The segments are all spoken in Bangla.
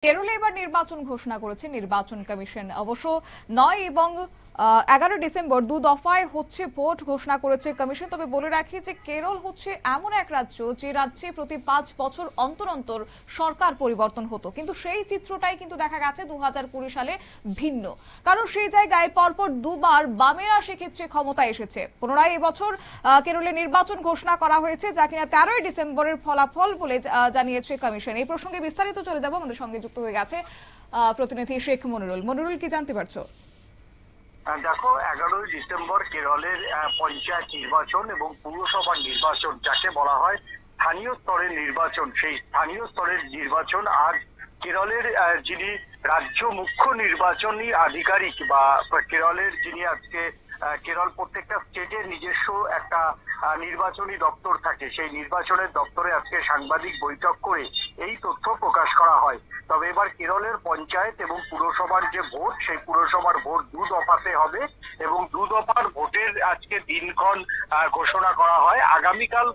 কেরলে এবার নির্বাচন ঘোষণা করেছে নির্বাচন কমিশন। অবশ্য ৯ এবং ১১ ডিসেম্বর দু দফায় হচ্ছে ভোট ঘোষণা করেছে কমিশন। তবে বলে রাখি যে কেরল হচ্ছে এমন এক রাজ্য যে রাজ্যে প্রতি ৫ বছর অন্তর অন্তর সরকার পরিবর্তন হতো, কিন্তু সেই চিত্রটাই কিন্তু দেখা গেছে ২০২০ সালে ভিন্ন। কারণ সেই জায়গায় পরপর দুবার বামেরা সেক্ষেত্রে ক্ষমতায় এসেছে। পুনরায় এবছর কেরলে নির্বাচন ঘোষণা করা হয়েছে, যা কিনা ১৩ই ডিসেম্বরের ফলাফল বলে জানিয়েছে কমিশন। এই প্রসঙ্গে বিস্তারিত চলে যাব, আমাদের সঙ্গে যুক্ত হয়ে গেছে প্রতিনিধি শেখ মনিরুল। মনিরুল, কি জানতে পারছো? দেখো, ১১ই ডিসেম্বর কেরলের পঞ্চায়েত নির্বাচন এবং পৌরসভার নির্বাচন, যাকে বলা হয় স্থানীয় স্তরের নির্বাচন, সেই স্থানীয় স্তরের নির্বাচন আজ কেরলের যিনি রাজ্য মুখ্য নির্বাচনী আধিকারিক বা কেরলের যিনি আজকে কেরল প্রত্যেকটা স্টেটের নিজস্ব একটা নির্বাচনী দপ্তর থাকে, সেই নির্বাচনের দপ্তরে আজকে সাংবাদিক বৈঠক করে এই তথ্য প্রকাশ করা হয়। তবে এবার কেরলের পঞ্চায়েত এবং পুরসভার যে ভোট, সেই পুরসভার ভোট দু দফাতে হবে এবং দু দফার ভোটের আজকে দিনক্ষণ ঘোষণা করা হয়। আগামীকাল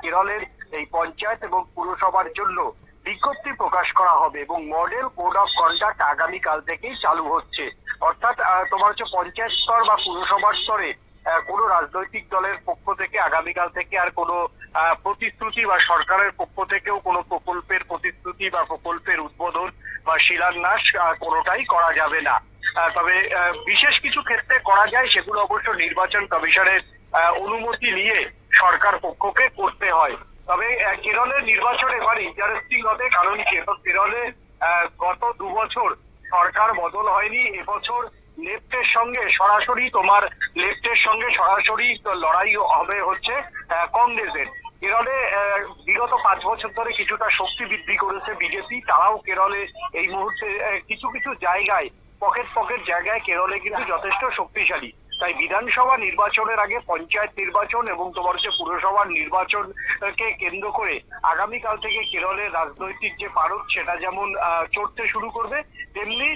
কেরলের এই পঞ্চায়েত এবং পুরসভার জন্য বিজ্ঞপ্তি প্রকাশ করা হবে এবং মডেল কোড অফ কন্ডাক্ট আগামীকাল থেকেই চালু হচ্ছে। অর্থাৎ তোমার হচ্ছে পঞ্চায়েত স্তর বা পুরসভার স্তরে কোনো রাজনৈতিক দলের পক্ষ থেকে আগামীকাল থেকে আর কোনো প্রতিশ্রুতি বা সরকারের পক্ষ থেকেও কোনো প্রকল্পের প্রতিশ্রুতি বা প্রকল্পের উদ্বোধন বা শিলান্যাস কোনোটাই করা যাবে না। তবে বিশেষ কিছু ক্ষেত্রে করা যায়, সেগুলো অবশ্য নির্বাচন কমিশনের অনুমতি নিয়ে সরকার পক্ষকে করতে হয়। তবে কেরলের নির্বাচন এবার ইন্টারেস্টিং হবে, কারণ কেরলে গত ২ বছর সরকার বদল হয়নি। এবছর লেফটের সঙ্গে সরাসরি লড়াই হবে হচ্ছে কংগ্রেসের। কেরলে বিগত ৫ বছর ধরে কিছুটা শক্তি বৃদ্ধি করেছে বিজেপি। তারাও কেরলে এই মুহূর্তে কিছু কিছু জায়গায় পকেট জায়গায় কেরলে কিন্তু যথেষ্ট শক্তিশালী। তাই বিধানসভা নির্বাচনের আগে পঞ্চায়েত নির্বাচন এবং তোমার হচ্ছে পুরসভার নির্বাচনকে কেন্দ্র করে আগামীকাল থেকে কেরলের রাজনৈতিক যে পারদ, সেটা যেমন চড়তে শুরু করবে, তেমনি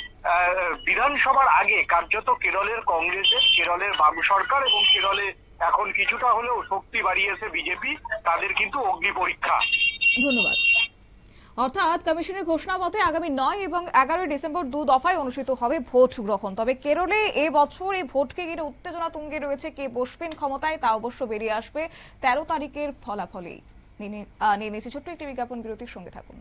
বিধানসভার আগে কার্যত কেরলের বাম সরকার এবং কেরলে এখন কিছুটা হলেও শক্তি বাড়িয়েছে বিজেপি, তাদের কিন্তু অগ্নি পরীক্ষা। ধন্যবাদ। অর্থাৎ কমিশনের ঘোষণা মতে আগামী ৯ এবং ১১ ডিসেম্বর দু দফায় অনুষ্ঠিত হবে ভোট গ্রহণ। তবে কেরলে এবছর এই ভোটকে ঘিরে উত্তেজনা তুঙ্গে রয়েছে। কে বসবেন ক্ষমতায় তা অবশ্য বেরিয়ে আসবে ১৩ তারিখের ফলাফলেই। নিয়ে নিয়েছি ছোট্ট একটি বিজ্ঞাপন বিরতির, সঙ্গে থাকুন।